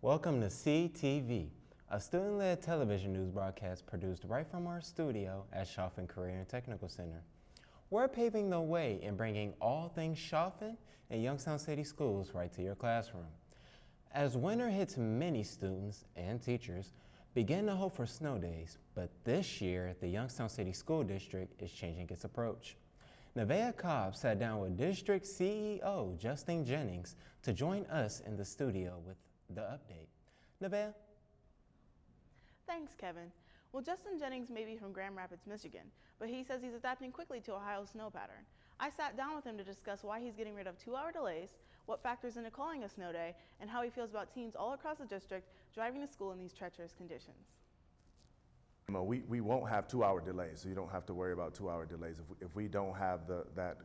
Welcome to CTV, a student-led television news broadcast produced right from our studio at Choffin Career and Technical Center. We're paving the way in bringing all things Choffin and Youngstown City Schools right to your classroom. As winter hits, many students and teachers begin to hope for snow days, but this year the Youngstown City School District is changing its approach. Nevaeh Cobb sat down with District CEO Justin Jennings to join us in the studio with the update. Nevaeh? Thanks, Kevin. Well, Justin Jennings may be from Grand Rapids, Michigan, but he says he's adapting quickly to Ohio's snow pattern. I sat down with him to discuss why he's getting rid of 2-hour delays, what factors into calling a snow day, and how he feels about teams all across the district driving to school in these treacherous conditions. We won't have 2-hour delays, so you don't have to worry about 2-hour delays. If we don't have that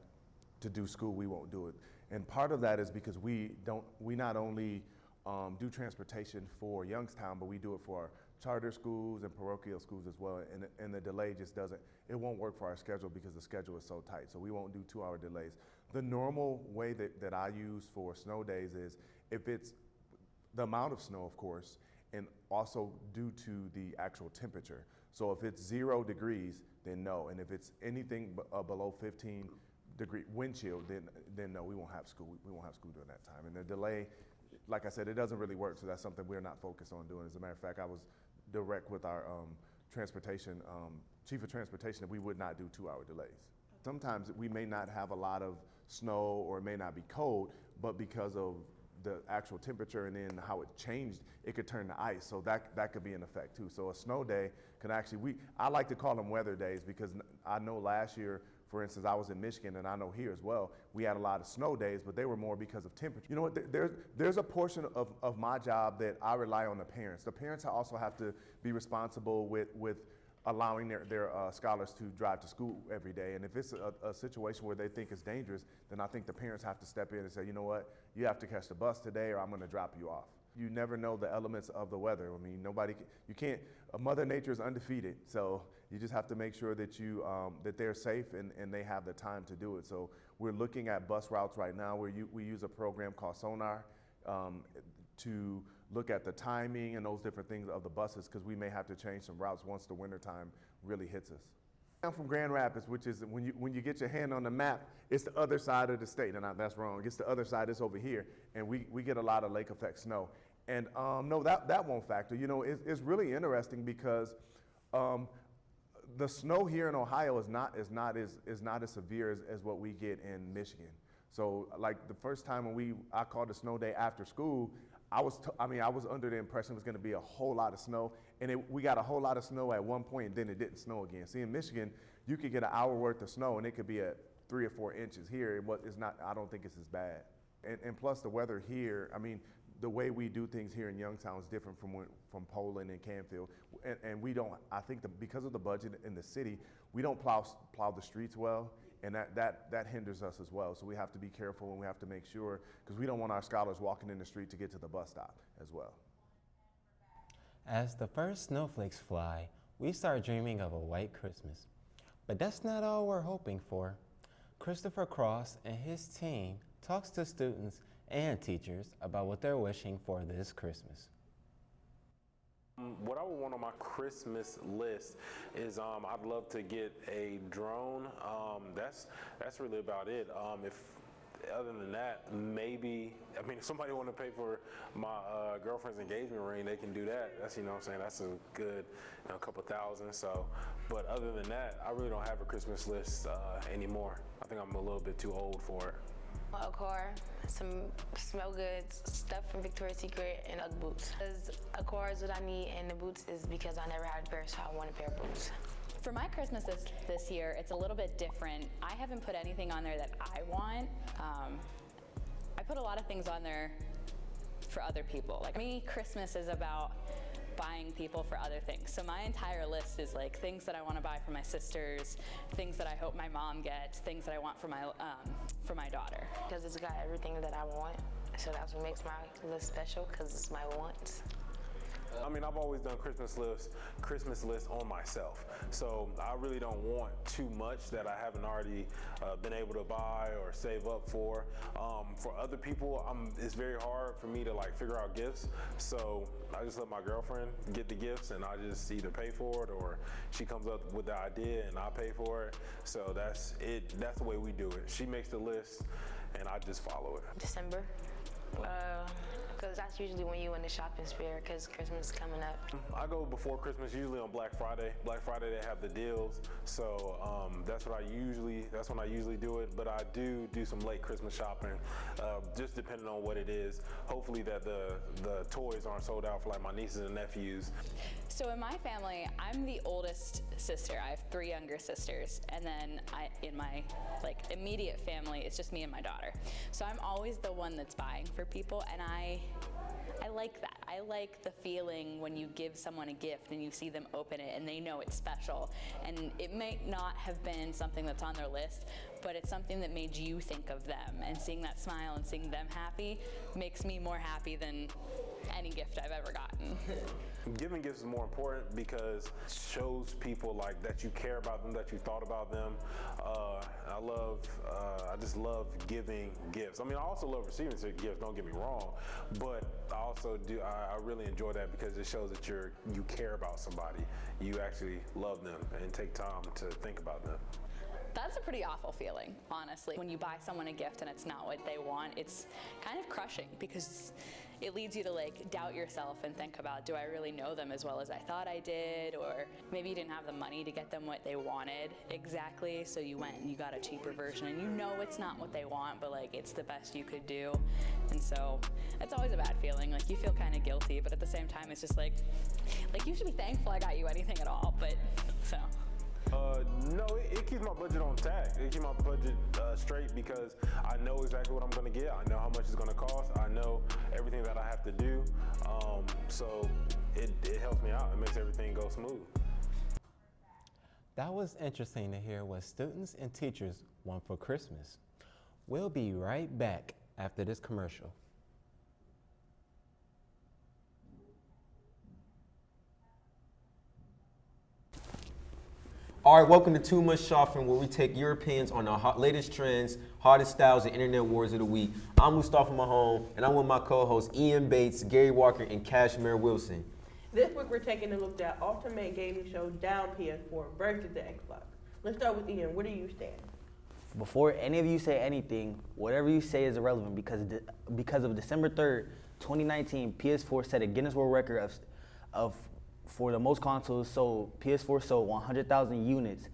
to do school, we won't do it. And part of that is because we not only do transportation for Youngstown, but we do it for our charter schools and parochial schools as well. And the delay just it won't work for our schedule because the schedule is so tight. So we won't do 2-hour delays. The normal way that I use for snow days is if it's the amount of snow, of course, and also due to the actual temperature. So if it's 0 degrees, then no. And if it's anything below 15-degree wind chill, then no, we won't have school. We won't have school during that time. And the delay, like I said, it doesn't really work, so that's something we're not focused on doing. As a matter of fact, I was direct with our transportation, chief of transportation, that we would not do 2-hour delays. Sometimes we may not have a lot of snow or it may not be cold, but because of the actual temperature and then how it changed, it could turn to ice. So that could be an effect too. So a snow day could actually, I like to call them weather days because I know last year, for instance, I was in Michigan and I know here as well, we had a lot of snow days, but they were more because of temperature. You know what, there's a portion of my job that I rely on the parents. The parents also have to be responsible with allowing their scholars to drive to school every day. And if it's a situation where they think it's dangerous, then I think the parents have to step in and say, you know what, you have to catch the bus today or I'm gonna drop you off. You never know the elements of the weather. I mean, Mother Nature is undefeated. So you just have to make sure that that they're safe and they have the time to do it. So we're looking at bus routes right now where we use a program called Sonar to look at the timing and those different things of the buses, because we may have to change some routes once the wintertime really hits us. I'm from Grand Rapids, which is when you get your hand on the map, it's the other side of the state. And that's wrong. It's the other side. It's over here, and we get a lot of lake effect snow. And no, that won't factor. You know, it's really interesting because the snow here in Ohio is not as severe as what we get in Michigan. So like the first time when I called a snow day after school, I was under the impression it was going to be a whole lot of snow, and we got a whole lot of snow at one point, and then it didn't snow again. See, in Michigan, you could get an hour worth of snow, and it could be at 3 or 4 inches. Here, it's not. I don't think it's as bad. And plus, the weather here. I mean, the way we do things here in Youngstown is different from Poland and Canfield, and we don't. I think because of the budget in the city, we don't plow the streets well. And that hinders us as well. So we have to be careful and we have to make sure, because we don't want our scholars walking in the street to get to the bus stop as well. As the first snowflakes fly, we start dreaming of a white Christmas. But that's not all we're hoping for. Christopher Cross and his team talks to students and teachers about what they're wishing for this Christmas. What I would want on my Christmas list is I'd love to get a drone. That's really about it. Other than that, maybe, if somebody want to pay for my girlfriend's engagement ring, they can do that. That's, you know what I'm saying, that's a good couple $1,000. So, but other than that, I really don't have a Christmas list anymore. I think I'm a little bit too old for it. A car, some smell goods, stuff from Victoria's Secret, and Ugg boots. A car is what I need, and the boots is because I never had a pair, so I want a pair of boots. For my Christmas this year, it's a little bit different. I haven't put anything on there that I want. I put a lot of things on there for other people. Like me, Christmas is about buying people for other things. So my entire list is like things that I want to buy for my sisters, things that I hope my mom gets, things that I want for my daughter. Because it's got everything that I want, so that's what makes my list special, because it's my wants. I mean, I've always done Christmas lists on myself. So I really don't want too much that I haven't already been able to buy or save up for. For other people, it's very hard for me to like figure out gifts. So I just let my girlfriend get the gifts, and I just either pay for it or she comes up with the idea and I pay for it. So that's it. That's the way we do it. She makes the list and I just follow it. December. Because that's usually when you in the shopping spirit because Christmas is coming up. I go before Christmas, usually on Black Friday. Black Friday they have the deals, so that's when I usually do it. But I do some late Christmas shopping, just depending on what it is. Hopefully that the toys aren't sold out for like my nieces and nephews. So in my family, I'm the oldest sister. I have 3 younger sisters, and then in my like immediate family, it's just me and my daughter. So I'm always the one that's buying for people, and I like that. I like the feeling when you give someone a gift and you see them open it and they know it's special. And it may not have been something that's on their list, but it's something that made you think of them. And seeing that smile and seeing them happy makes me more happy than any gift I've ever gotten. Giving gifts is more important because it shows people like that you care about them, that you thought about them. I just love giving gifts. I mean, I also love receiving gifts, don't get me wrong, but I really enjoy that because it shows that you care about somebody. You actually love them and take time to think about them. That's a pretty awful feeling, honestly. When you buy someone a gift and it's not what they want, it's kind of crushing because it leads you to like doubt yourself and think about, do I really know them as well as I thought I did? Or maybe you didn't have the money to get them what they wanted exactly, so you went and you got a cheaper version and you know it's not what they want, but like it's the best you could do. And so it's always a bad feeling. Like you feel kind of guilty, but at the same time it's just like you should be thankful I got you anything at all, but so. No, it keeps my budget on tack. It keeps my budget straight because I know exactly what I'm going to get. I know how much it's going to cost. I know everything that I have to do. So it helps me out. It makes everything go smooth. That was interesting to hear what students and teachers want for Christmas. We'll be right back after this commercial. All right, welcome to Too Much Choffin, where we take your opinions on the latest trends, hottest styles, and internet wars of the week. I'm Mustafa Mahone, and I'm with my co-hosts Ian Bates, Gary Walker, and Kashmir Wilson. This week we're taking a look at Ultimate Gaming Show Down PS4 versus the Xbox. Let's start with Ian. Where do you stand? Before any of you say anything, whatever you say is irrelevant because of December 3rd, 2019, PS4 set a Guinness World Record of for the most consoles sold. PS4 sold 100,000 units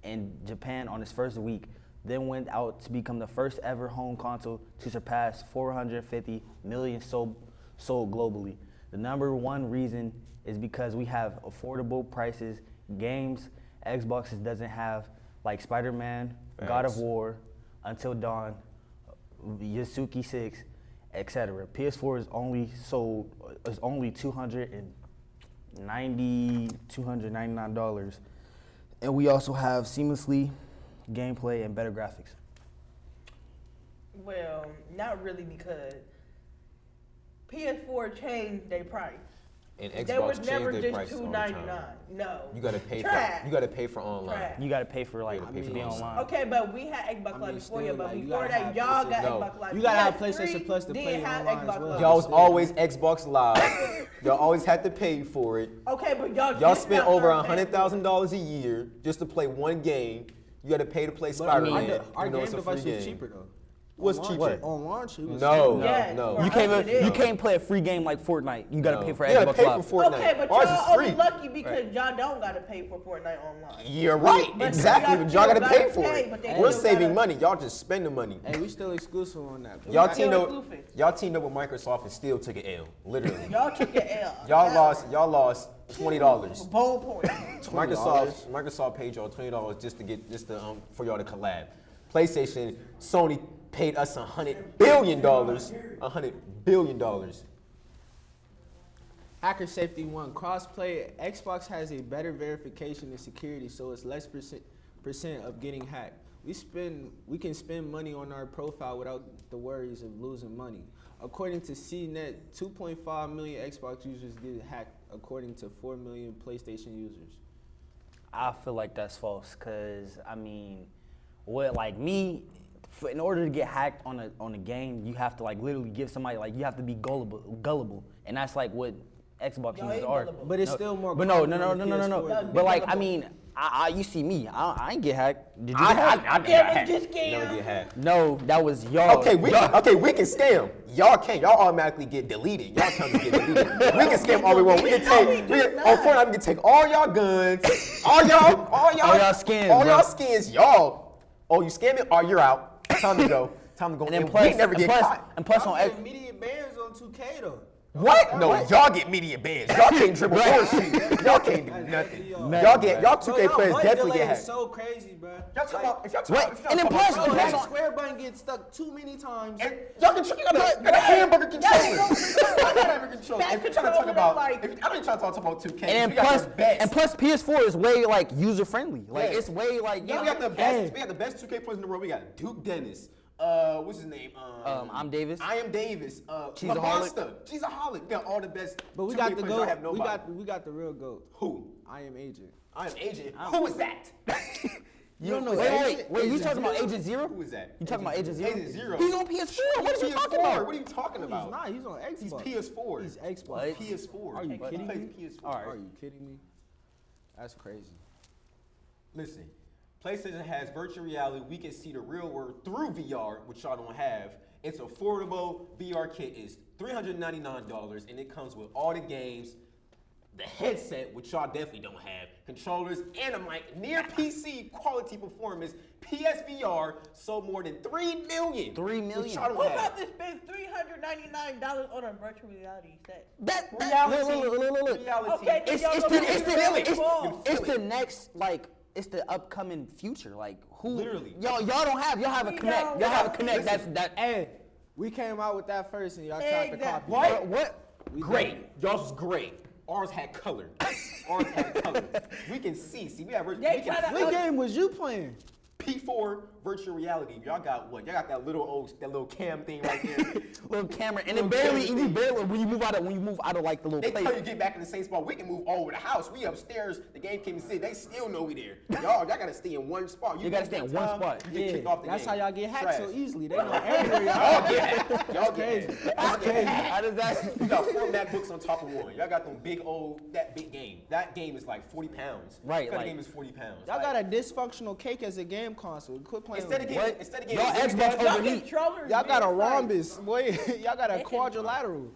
in Japan on its first week, then went out to become the first ever home console to surpass 450 million sold globally. The number one reason is because we have affordable prices, games Xbox doesn't have, like Spider-Man, God of War, Until Dawn, Yasuki 6, etc. PS4 is only $299, and we also have seamlessly gameplay and better graphics. Well, not really, because PS4 changed their price. And They was Xbox never changed their just prices all the $299. time. No. You gotta pay Trash. for. You gotta pay for online. Trash. You gotta pay for You gotta pay to for be those. online. Okay, but we had Xbox Live before you, but before that, y'all got Xbox Live. You gotta have PS3 PlayStation Plus to play didn't it have online as Xbox well. Live. Y'all was always Xbox Live. Y'all always had to pay for it. Okay, but y'all Y'all just spent got over our $100,000 a year just to play one game. You gotta pay to play Spider-Man. Our even though game it's a device free was game. cheaper though. What's On cheaper? launch- On launch, it was No, cheaper. Yes, no. for You us can't it is. you can't play a free game like Fortnite. You gotta No. pay for You gotta Xbox pay Live. for Fortnite. Okay, but Ours y'all is only free. lucky because y'all don't gotta pay for Fortnite online. You're right, But exactly. y'all But y'all gotta still pay gotta for pay, it. but they We're still saving gotta- money. Y'all just spend the money. Hey, we still exclusive on that. Y'all still teamed up. exclusive. Y'all teamed up with Microsoft and still took an L. Literally. Y'all took an L. Y'all lost $20. Bold point. Microsoft paid y'all $20 just to for y'all to collab. PlayStation, Sony paid us $100 billion. $100 billion. Hacker Safety 1 crossplay. Xbox has a better verification and security, so it's less percent of getting hacked. We can spend money on our profile without the worries of losing money. According to CNET, 2.5 million Xbox users get hacked, according to 4 million PlayStation users. I feel like that's false, cause I mean, in order to get hacked on a game, you have to like literally give somebody like you have to be gullible, and that's like what Xbox users are. But it's still more. But no. common on the PS4 than- But like I mean, you see me, I ain't get hacked. Did you? I never get hacked. Just Never get hacked. No, that was y'all. Okay, we can scam. Y'all can't. Y'all automatically get deleted. Y'all can't get deleted. We can scam all we want. We can take on Fortnite. We can take all y'all guns, all y'all skins, all bro. y'all skins. Y'all. Oh, you scamming? Oh, you're out. Time to go. Time to go. And then And plus, we never get caught. and plus on Y'all X. get immediate bans on 2K though. What? No, y'all get media bans. Y'all can't dribble on street. Y'all can't do nothing. Y'all 2K players definitely get hacked. So crazy, bro. Y'all talking about if y'all Wait, talking and then about- plus- Bro, plus that on- square button gets stuck too many times. And y'all can you got a hamburger controller. Y'all got a hamburger controller. If you're trying to talk about, I'm not trying to talk about 2K. And we got plus, the best. and plus, PS4 is way like user friendly. Like Yeah. it's way like. we got the best. We got the best 2K players in the world. We got Duke Dennis. What's his name? I'm Davis. I am Davis. She's a harlot. She's a harlot. We got all the best. But we 2K got the players. Y'all goat. have nobody. We got the real goat. Who? I am Agent. I am Agent. Who is that? You don't know Wait, you talking about Agent Zero? Who is that? You talking about Agent Zero? Agent Zero. He's on PS4. What are you talking about? What are you talking He's about? not. He's on Xbox. He's PS4. He's Xbox. What? PS4. Are you He kidding plays me? PS4. Are you kidding me? That's crazy. Listen, PlayStation has virtual reality. We can see the real world through VR, which y'all don't have. It's affordable. VR kit is $399, and it comes with all the games, the headset, which y'all definitely don't have, controllers, and a mic, near PC quality performance. PSVR sold more than 3 million. 3 which million. y'all don't What have. about to spend $399 on a virtual reality set? Look. Reality. Okay, then y'all gonna make it really fall. It's the next like it's the upcoming future. Like who? Literally. Y'all don't have. Y'all have a We Connect. don't. Y'all have a Connect. Listen. That's that. Hey, we came out with that first, and y'all tried to copy. What? We Great. did. Y'all's was great. Ours had color. Ours had color. We can see. See, we have virtual. They We can try to- What game was you playing? P4 virtual reality. Y'all got what? Y'all got that little cam thing right there. Little camera, and Little it barely, camera even thing. barely when you move out of like the little They plate. tell you get back in the same spot. We can move all over the house. We upstairs. The game came and sit. They still know we there. Y'all gotta stay in one spot. You gotta move stay in one one spot. You get kicked off the That's game. how y'all get hacked so Trash. easily. They know everywhere y'all. Y'all get hacked. Y'all get crazy. hacked. That's crazy. How does that? You got 4 MacBooks on top of one. Y'all got them that big game. That game is like 40 pounds. Right, That like- game is 40 pounds. Y'all got a dysfunctional cake as a game console. Quit playing. Instead of with getting, me. instead of getting Y'all Xbox Y'all overheat. controllers. Y'all got a man, like- rhombus, boy. Y'all got a They can- quadrilateral.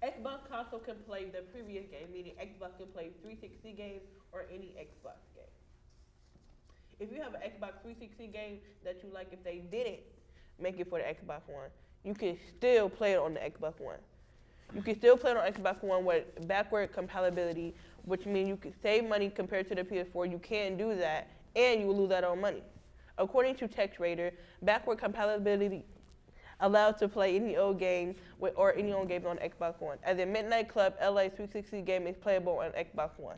Xbox console can play the previous game, meaning Xbox can play 360 games or any Xbox game. If you have an Xbox 360 game that you like, if they didn't make it for the Xbox One, you can still play it on the Xbox One. You can still play it on Xbox One with backward compatibility, which means you can save money compared to the PS4. You can do that, and you will lose out on money. According to TechRadar, backward compatibility allowed to play any old game or any old game on Xbox One. As a Midnight Club LA 360 game is playable on Xbox One.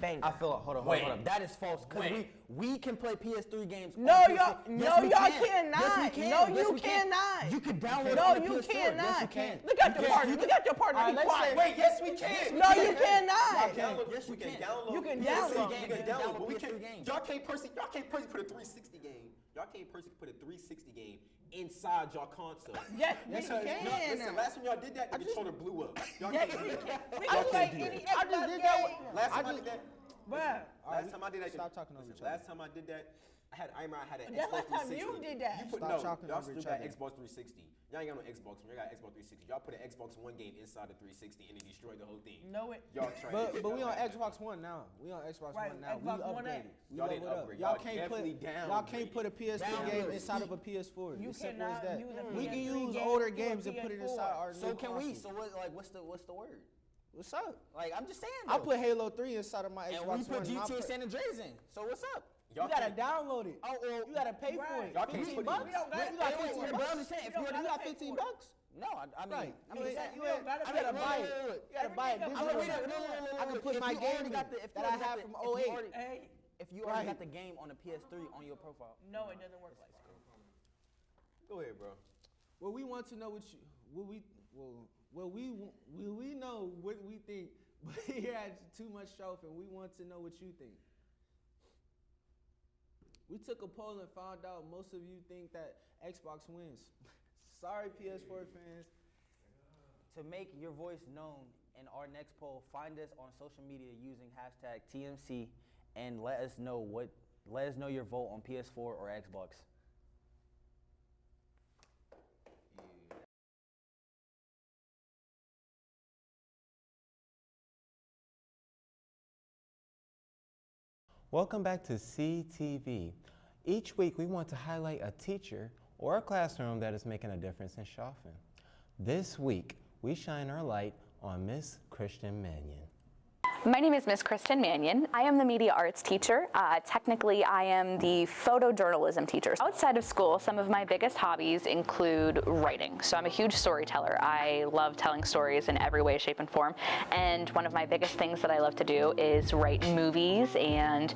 Bang. I feel hold on. Wait. That is false. Cause Wait. we can play PS3 games. No, on y'all, PS4. no, Yes, we y'all can. cannot. Yes, we can. No, Yes, you we can. cannot. You can download No, it on the you PS4. cannot. Yes, you can. Look at your partner. Look at your partner. Be quiet. Wait, yes we can. No, you cannot. Yes, we you can can. download. You can PS3 download. games. You can download, but we PS3 can't. games. Y'all can't personally put a 360 game. Y'all can't personally put a 360 game inside y'all console. Yes, we Yes, sir. can. No, listen, last time y'all did that, the controller blew up. Y'all Yes, can't we do can. that. We Y'all can play can't do any that. I just Xbox did that game. Last time I did that. Bruh. Last time I did that. Stop talking over each other. Last time I did that, I remember I had an That's Xbox last time 360. you did that. You put, Stop no, talking y'all over still each got other. Xbox 360. Y'all ain't got no Xbox One. Y'all got Xbox 360. Y'all put an Xbox One game inside the 360 and it destroyed the whole thing. No, it. Y'all trash. But we on Xbox One now. We on Xbox Right, One now. Xbox We One upgraded. X. We Y'all leveled didn't up. upgrade. Y'all Y'all can't definitely put a PS3 game Downgraded. inside of a PS4. You As simple as cannot that. use a We can PS3 use game older to a games and put it inside PS4. our So new can we? console. So what? Like, what's the word? What's up? Like, I'm just saying. I though. put Halo 3 inside of my and Xbox we put One. and I GTA put- San Andreas in. So what's up? Y'all You gotta can't- download it. Oh, well, You gotta pay for Right. it. Y'all can't 15 put it- bucks? We don't gotta You got pay for 15 it. bucks? But I'm just saying, if We you don't You gotta got pay 15 for it. bucks? No, I mean, Right. I'm You just ain't- saying. you don't ain't- gotta you pay gotta for it. buy Look, it. look, You gotta buy it everything digitally. else- I can put my game in that I have from 08. Hey, If you already Right. got the game on the PS3 on your profile. no, it doesn't work like that. Go ahead, bro. Well, we want to know what you, we know what we think, but here at Too Much Choffin, we want to know what you think. We took a poll and found out most of you think that Xbox wins. Sorry, PS4 fans. To make your voice known in our next poll, find us on social media using hashtag TMC and let us know your vote on PS4 or Xbox. Welcome back to CTV. Each week we want to highlight a teacher or a classroom that is making a difference in Choffin. This week we shine our light on Miss Kristen Mannion. My name is Miss Kristen Mannion. I am the media arts teacher. Technically, I am the photojournalism teacher. Outside of school, some of my biggest hobbies include writing. So I'm a huge storyteller. I love telling stories in every way, shape, and form. And one of my biggest things that I love to do is write movies and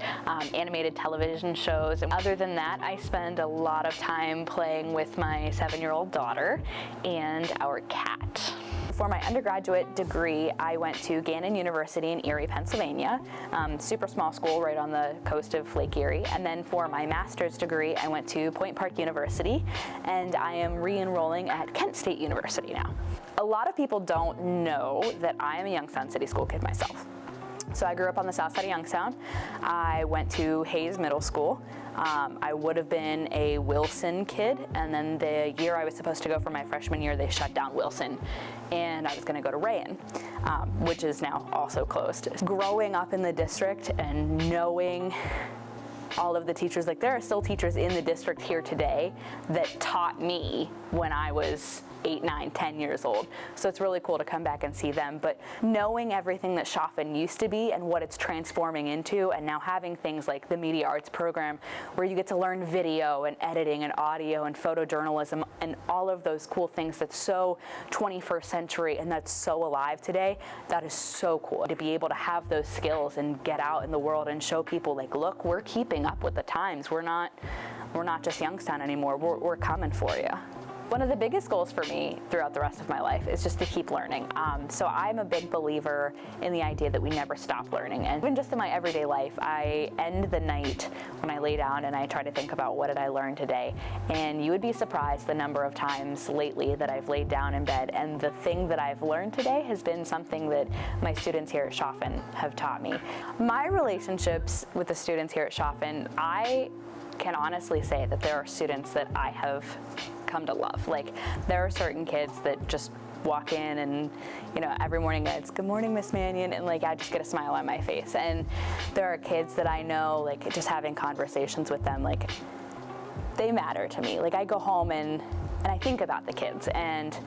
animated television shows. And other than that, I spend a lot of time playing with my 7-year-old daughter and our cat. For my undergraduate degree, I went to Gannon University in Erie, Pennsylvania, super small school right on the coast of Lake Erie. And then for my master's degree, I went to Point Park University, and I am re-enrolling at Kent State University now. A lot of people don't know that I am a Youngstown City School kid myself. So I grew up on the south side of Youngstown. I went to Hayes Middle School. I would have been a Wilson kid, and then the year I was supposed to go for my freshman year, they shut down Wilson, and I was going to go to Rayen, which is now also closed. Growing up in the district and knowing all of the teachers, like there are still teachers in the district here today that taught me when I was 8, 9, 10 years old. So it's really cool to come back and see them. But knowing everything that Choffin used to be and what it's transforming into, and now having things like the media arts program where you get to learn video and editing and audio and photojournalism and all of those cool things that's so 21st century and that's so alive today, that is so cool. To be able to have those skills and get out in the world and show people like, look, we're keeping up with the times. We're not just Youngstown anymore. We're coming for you. One of the biggest goals for me throughout the rest of my life is just to keep learning. So I'm a big believer in the idea that we never stop learning. And even just in my everyday life, I end the night when I lay down and I try to think about what did I learn today. And you would be surprised the number of times lately that I've laid down in bed and the thing that I've learned today has been something that my students here at Choffin have taught me. My relationships with the students here at Choffin, I can honestly say that there are students that I have come to love. Like, there are certain kids that just walk in and, you know, every morning it's good morning, Miss Mannion, and like I just get a smile on my face. And there are kids that I know, like just having conversations with them, like they matter to me. Like I go home and I think about the kids, and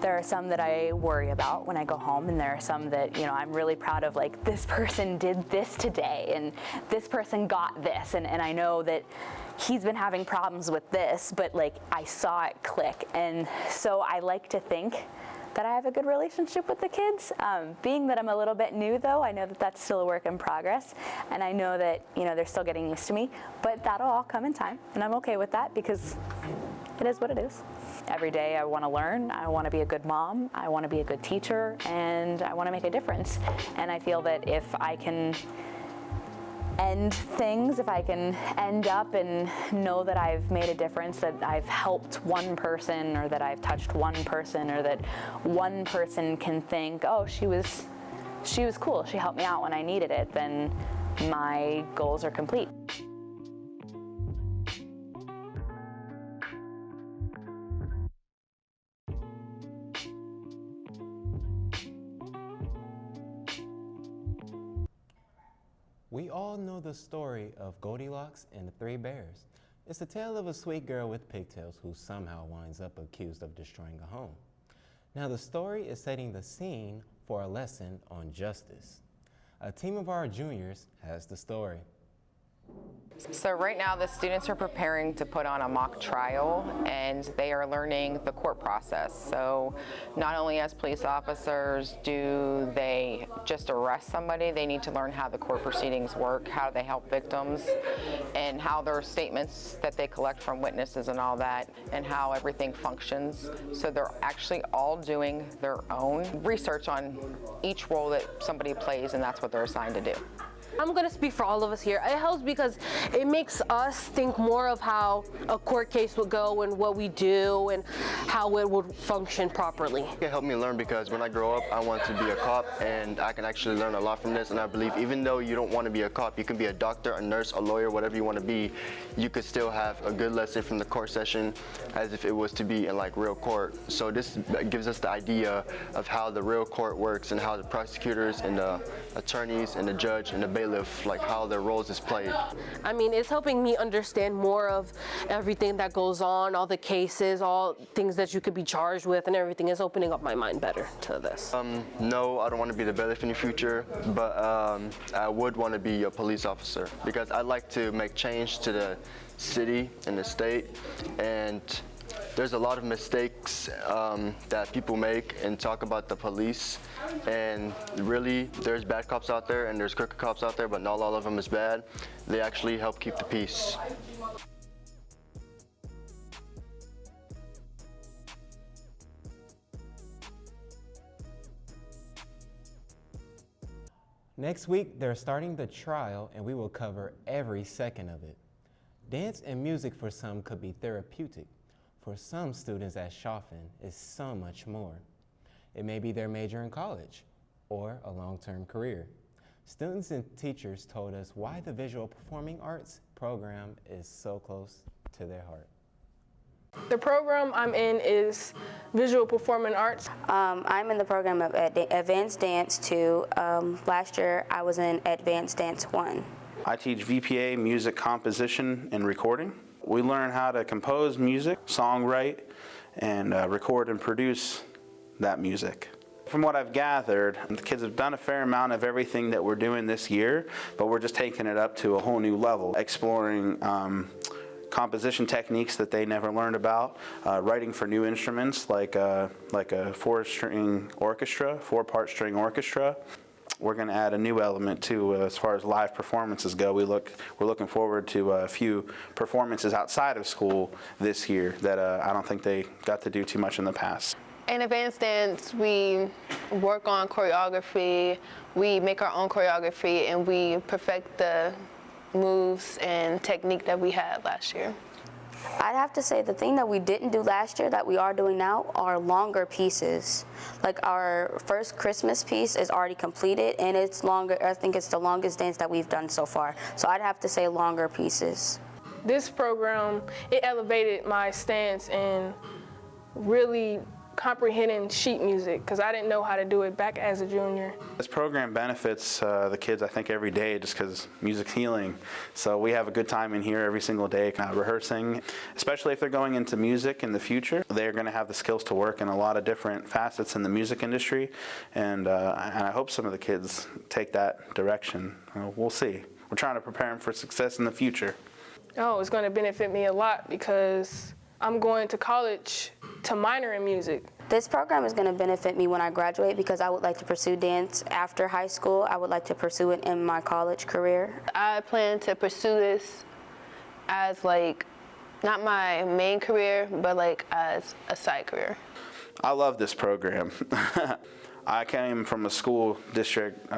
there are some that I worry about when I go home, and there are some that, you know, I'm really proud of, like this person did this today and this person got this, and I know that he's been having problems with this, but like I saw it click. And so I like to think that I have a good relationship with the kids. Being that I'm a little bit new though, I know that that's still a work in progress, and I know that, you know, they're still getting used to me, but that'll all come in time, and I'm okay with that because it is what it is. Every day I want to learn, I want to be a good mom, I want to be a good teacher, and I want to make a difference. And I feel that if I can end things, if I can end up and know that I've made a difference, that I've helped one person, or that I've touched one person, or that one person can think, oh, she was cool, she helped me out when I needed it, then my goals are complete. We all know the story of Goldilocks and the Three Bears. It's the tale of a sweet girl with pigtails who somehow winds up accused of destroying a home. Now the story is setting the scene for a lesson on justice. A team of our juniors has the story. So right now the students are preparing to put on a mock trial, and they are learning the court process. So not only as police officers do they just arrest somebody, they need to learn how the court proceedings work, how they help victims, and how their statements that they collect from witnesses and all that, and how everything functions. So they're actually all doing their own research on each role that somebody plays, and that's what they're assigned to do. I'm gonna speak for all of us here. It helps because it makes us think more of how a court case would go and what we do and how it would function properly. It helped me learn because when I grow up, I want to be a cop, and I can actually learn a lot from this. And I believe even though you don't want to be a cop, you can be a doctor, a nurse, a lawyer, whatever you want to be. You could still have a good lesson from the court session as if it was to be in like real court. So this gives us the idea of how the real court works and how the prosecutors and the attorneys and the judge and the bailiff, like how their roles is played. I mean, it's helping me understand more of everything that goes on, all the cases, all things that you could be charged with, and everything is opening up my mind better to this. No, I don't want to be the bailiff in the future, but I would want to be a police officer because I'd like to make change to the city and the state, and there's a lot of mistakes that people make and talk about the police, and really there's bad cops out there and there's crooked cops out there, but not all of them is bad. They actually help keep the peace. Next week, they're starting the trial, and we will cover every second of it. Dance and music for some could be therapeutic. For some students at Choffin, it's so much more. It may be their major in college or a long-term career. Students and teachers told us why the visual performing arts program is so close to their heart. The program I'm in is Visual Performing Arts. I'm in the program of Advanced Dance 2. Last year I was in Advanced Dance 1. I teach VPA, music composition and recording. We learn how to compose music, songwrite, and record and produce that music. From what I've gathered, the kids have done a fair amount of everything that we're doing this year, but we're just taking it up to a whole new level, exploring composition techniques that they never learned about, writing for new instruments like a four-part string orchestra. We're going to add a new element too as far as live performances go. We're looking forward to a few performances outside of school this year that I don't think they got to do too much in the past. In advanced dance, we work on choreography, we make our own choreography, and we perfect the moves and technique that we had last year. I'd have to say the thing that we didn't do last year that we are doing now are longer pieces. Like our first Christmas piece is already completed, and it's longer. I think it's the longest dance that we've done so far. So I'd have to say longer pieces. This program, it elevated my stance in really comprehending sheet music because I didn't know how to do it back as a junior. This program benefits the kids, I think, every day just because music's healing. So we have a good time in here every single day rehearsing, especially if they're going into music in the future. They're going to have the skills to work in a lot of different facets in the music industry, and I hope some of the kids take that direction. We'll see. We're trying to prepare them for success in the future. Oh, it's going to benefit me a lot because I'm going to college to minor in music. This program is going to benefit me when I graduate because I would like to pursue dance after high school. I would like to pursue it in my college career. I plan to pursue this as not my main career, but as a side career. I love this program. I came from a school district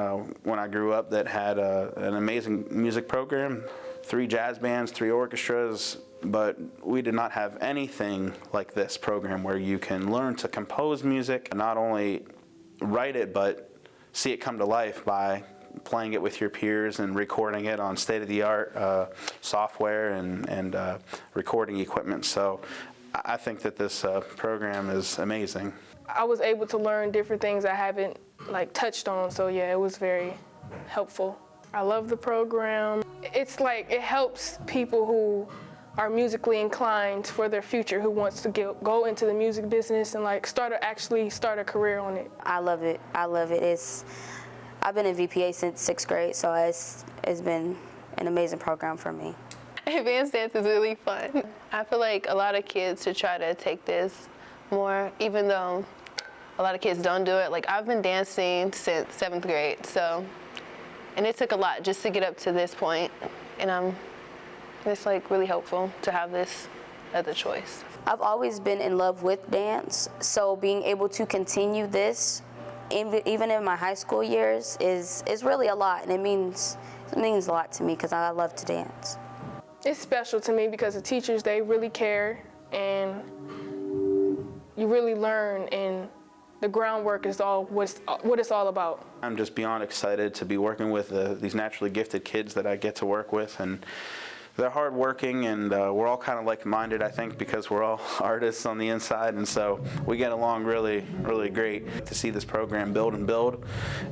when I grew up that had an amazing music program, 3 jazz bands, 3 orchestras, but we did not have anything like this program where you can learn to compose music and not only write it, but see it come to life by playing it with your peers and recording it on state-of-the-art software and recording equipment. So I think that this program is amazing. I was able to learn different things I haven't touched on, so yeah, it was very helpful. I love the program. It's it helps people who are musically inclined for their future, who wants to go into the music business and actually start a career on it. I love it. I love it. I've been in VPA since 6th grade, so it's been an amazing program for me. Advanced dance is really fun. I feel like a lot of kids should try to take this more, even though a lot of kids don't do it. Like, I've been dancing since 7th grade, and it took a lot just to get up to this point, and it's like really helpful to have this as a choice. I've always been in love with dance, so being able to continue this, even in my high school years, is really a lot, and it means a lot to me because I love to dance. It's special to me because the teachers, they really care, and you really learn, and the groundwork is what it's all about. I'm just beyond excited to be working with these naturally gifted kids that I get to work with, and they're hardworking, and we're all kind of like-minded, I think, because we're all artists on the inside, and so we get along really, really great. To see this program build and build,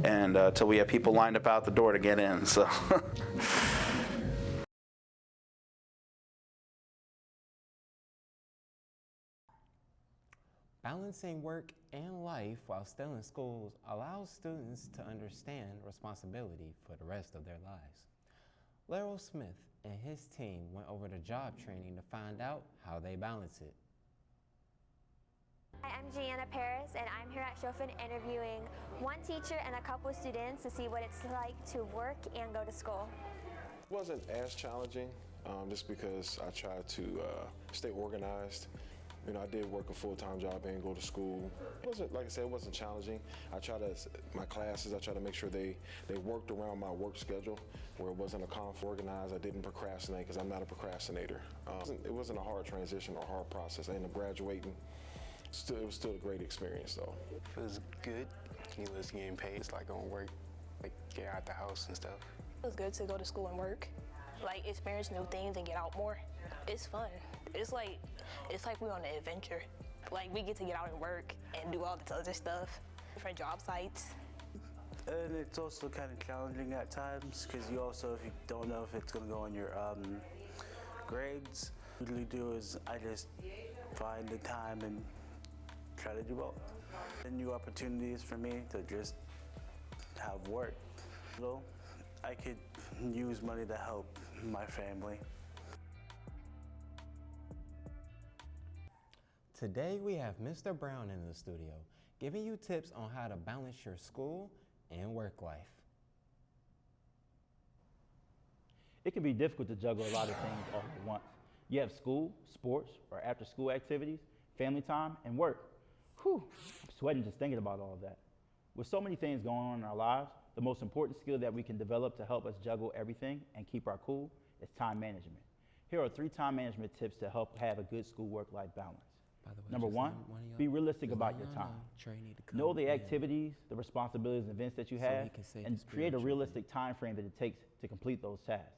and till we have people lined up out the door to get in, so. Balancing work and life while still in schools allows students to understand responsibility for the rest of their lives. Laryl Smith and his team went over to job training to find out how they balance it. Hi, I'm Gianna Paris, and I'm here at Choffin interviewing one teacher and a couple students to see what it's like to work and go to school. It wasn't as challenging, just because I tried to stay organized. You know, I did work a full-time job and go to school. It wasn't, like I said, it wasn't challenging. My classes, I try to make sure they worked around my work schedule, where it wasn't a conflict. Organized. I didn't procrastinate because I'm not a procrastinator. It wasn't a hard transition or hard process. I ended up graduating. It was still a great experience, though. It was good. You was getting paid. It's like going work, like get out the house and stuff. It was good to go to school and work, like experience new things and get out more. It's fun. It's like we're on an adventure. Like, we get to get out and work and do all this other stuff, different job sites. And it's also kind of challenging at times because you also, if you don't know if it's going to go on your grades, what I usually do is I just find the time and try to do both. And new opportunities for me to just have work. So I could use money to help my family. Today we have Mr. Brown in the studio, giving you tips on how to balance your school and work life. It can be difficult to juggle a lot of things all at once. You have school, sports, or after-school activities, family time, and work. Whew, I'm sweating just thinking about all of that. With so many things going on in our lives, the most important skill that we can develop to help us juggle everything and keep our cool is time management. Here are 3 time management tips to help have a good school-work-life balance. Number 1, be realistic about your time. Know the activities, the responsibilities, and events that you have, and create a realistic time frame that it takes to complete those tasks.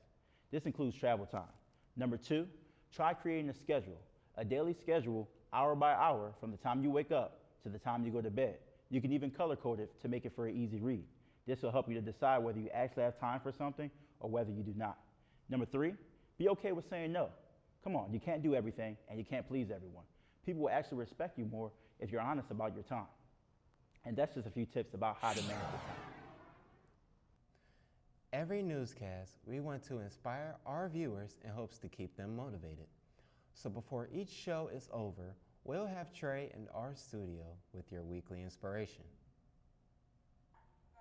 This includes travel time. Number 2, try creating a schedule, a daily schedule, hour by hour, from the time you wake up to the time you go to bed. You can even color code it to make it for an easy read. This will help you to decide whether you actually have time for something or whether you do not. Number 3, be okay with saying no. Come on, you can't do everything and you can't please everyone. People will actually respect you more if you're honest about your time. And that's just a few tips about how to manage your time. Every newscast, we want to inspire our viewers in hopes to keep them motivated. So before each show is over, we'll have Trey in our studio with your weekly inspiration.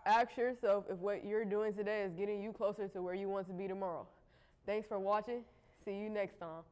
Ask yourself if what you're doing today is getting you closer to where you want to be tomorrow. Thanks for watching. See you next time.